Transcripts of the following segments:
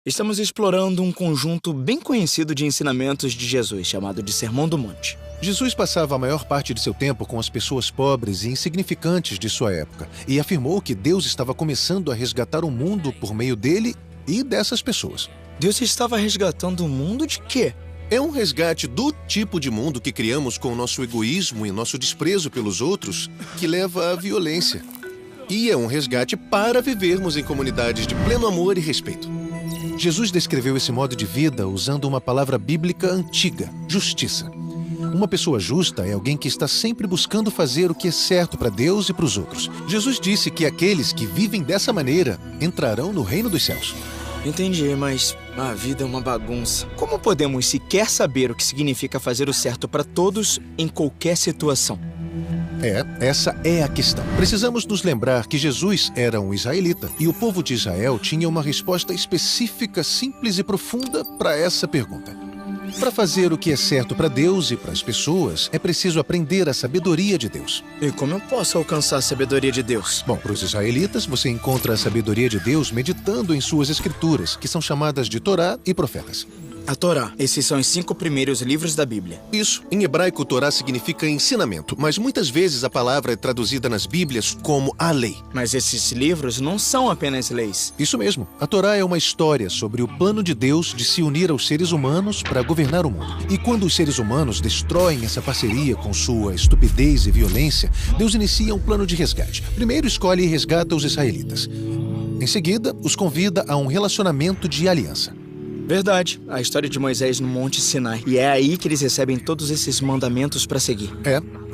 Estamos explorando um conjunto bem conhecido de ensinamentos de Jesus, chamado de Sermão do Monte. Jesus passava a maior parte de seu tempo com as pessoas pobres e insignificantes de sua época e afirmou que Deus estava começando a resgatar o mundo por meio dele e dessas pessoas. Deus estava resgatando o mundo de quê? É um resgate do tipo de mundo que criamos com o nosso egoísmo e nosso desprezo pelos outros, que leva à violência. E é um resgate para vivermos em comunidades de pleno amor e respeito. Jesus descreveu esse modo de vida usando uma palavra bíblica antiga, justiça. Uma pessoa justa é alguém que está sempre buscando fazer o que é certo para Deus e para os outros. Jesus disse que aqueles que vivem dessa maneira entrarão no reino dos céus. Entendi, mas a vida é uma bagunça. Como podemos sequer saber o que significa fazer o certo para todos em qualquer situação? Essa é a questão. Precisamos nos lembrar que Jesus era um israelita e o povo de Israel tinha uma resposta específica, simples e profunda para essa pergunta. Para fazer o que é certo para Deus e para as pessoas, é preciso aprender a sabedoria de Deus. E como eu posso alcançar a sabedoria de Deus? Bom, para os israelitas, você encontra a sabedoria de Deus meditando em suas escrituras, que são chamadas de Torá e Profetas. A Torá. Esses são os 5 primeiros livros da Bíblia. Isso. Em hebraico, Torá significa ensinamento, mas muitas vezes a palavra é traduzida nas Bíblias como a lei. Mas esses livros não são apenas leis. Isso mesmo. A Torá é uma história sobre o plano de Deus de se unir aos seres humanos para governar o mundo. E quando os seres humanos destroem essa parceria com sua estupidez e violência, Deus inicia um plano de resgate. Primeiro escolhe e resgata os israelitas. Em seguida, os convida a um relacionamento de aliança. Verdade. A história de Moisés no Monte Sinai. E é aí que eles recebem todos esses mandamentos para seguir.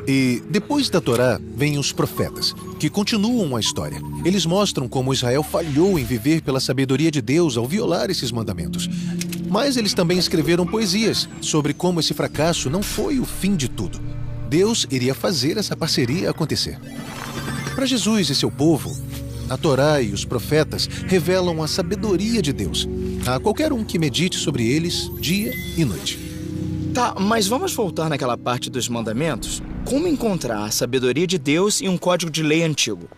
E depois da Torá, vêm os profetas, que continuam a história. Eles mostram como Israel falhou em viver pela sabedoria de Deus ao violar esses mandamentos. Mas eles também escreveram poesias sobre como esse fracasso não foi o fim de tudo. Deus iria fazer essa parceria acontecer. Para Jesus e seu povo, a Torá e os profetas revelam a sabedoria de Deus a qualquer um que medite sobre eles dia e noite. Tá, mas vamos voltar naquela parte dos mandamentos? Como encontrar a sabedoria de Deus em um código de lei antigo?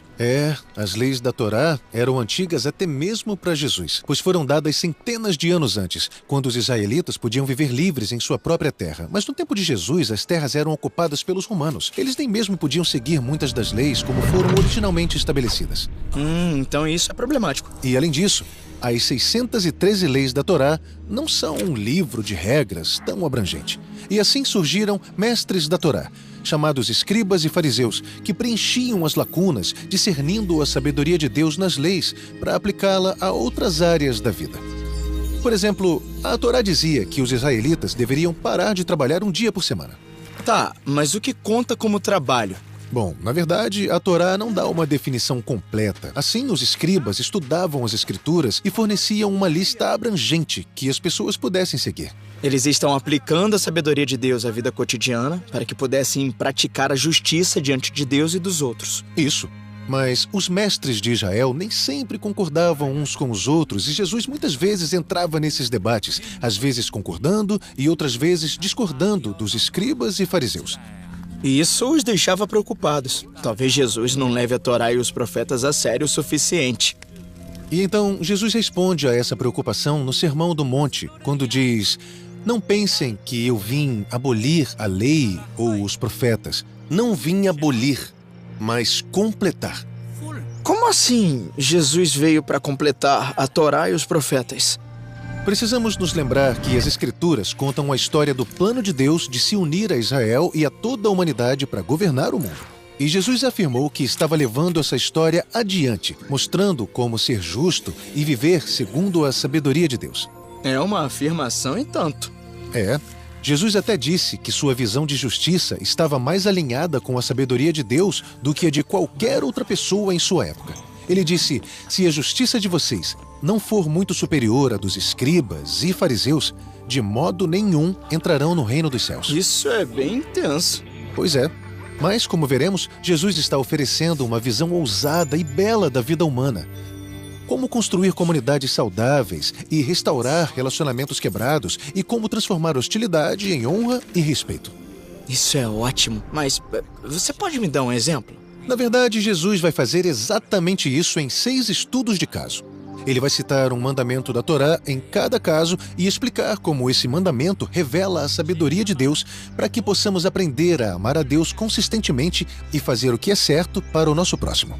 As leis da Torá eram antigas até mesmo para Jesus, pois foram dadas centenas de anos antes, quando os israelitas podiam viver livres em sua própria terra. Mas no tempo de Jesus, as terras eram ocupadas pelos romanos. Eles nem mesmo podiam seguir muitas das leis como foram originalmente estabelecidas. Então isso é problemático. E além disso, as 613 leis da Torá não são um livro de regras tão abrangente. E assim surgiram mestres da Torá, chamados escribas e fariseus, que preenchiam as lacunas, discernindo a sabedoria de Deus nas leis para aplicá-la a outras áreas da vida. Por exemplo, a Torá dizia que os israelitas deveriam parar de trabalhar um dia por semana. Tá, mas o que conta como trabalho? Bom, na verdade, a Torá não dá uma definição completa. Assim, os escribas estudavam as escrituras e forneciam uma lista abrangente que as pessoas pudessem seguir. Eles estão aplicando a sabedoria de Deus à vida cotidiana para que pudessem praticar a justiça diante de Deus e dos outros. Isso. Mas os mestres de Israel nem sempre concordavam uns com os outros e Jesus muitas vezes entrava nesses debates, às vezes concordando e outras vezes discordando dos escribas e fariseus. E isso os deixava preocupados. Talvez Jesus não leve a Torá e os profetas a sério o suficiente. E então Jesus responde a essa preocupação no Sermão do Monte, quando diz: "Não pensem que eu vim abolir a lei ou os profetas. Não vim abolir, mas completar." Como assim Jesus veio para completar a Torá e os profetas? Precisamos nos lembrar que as Escrituras contam a história do plano de Deus de se unir a Israel e a toda a humanidade para governar o mundo. E Jesus afirmou que estava levando essa história adiante, mostrando como ser justo e viver segundo a sabedoria de Deus. É uma afirmação e tanto. Jesus até disse que sua visão de justiça estava mais alinhada com a sabedoria de Deus do que a de qualquer outra pessoa em sua época. Ele disse: "Se a justiça de vocês não for muito superior à dos escribas e fariseus, de modo nenhum entrarão no reino dos céus." Isso é bem intenso. Pois é. Mas, como veremos, Jesus está oferecendo uma visão ousada e bela da vida humana. Como construir comunidades saudáveis e restaurar relacionamentos quebrados e como transformar hostilidade em honra e respeito. Isso é ótimo, mas você pode me dar um exemplo? Na verdade, Jesus vai fazer exatamente isso em 6 estudos de caso. Ele vai citar um mandamento da Torá em cada caso e explicar como esse mandamento revela a sabedoria de Deus para que possamos aprender a amar a Deus consistentemente e fazer o que é certo para o nosso próximo.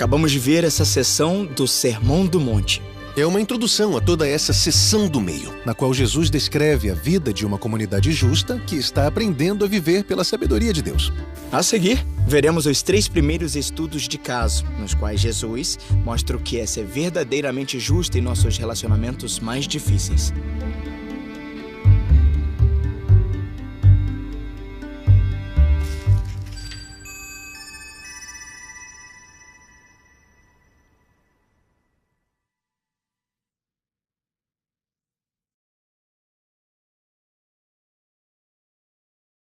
Acabamos de ver essa sessão do Sermão do Monte. É uma introdução a toda essa seção do meio, Na qual Jesus descreve a vida de uma comunidade justa que está aprendendo a viver pela sabedoria de Deus. A seguir, veremos os 3 primeiros estudos de caso, nos quais Jesus mostra o que é ser verdadeiramente justo em nossos relacionamentos mais difíceis.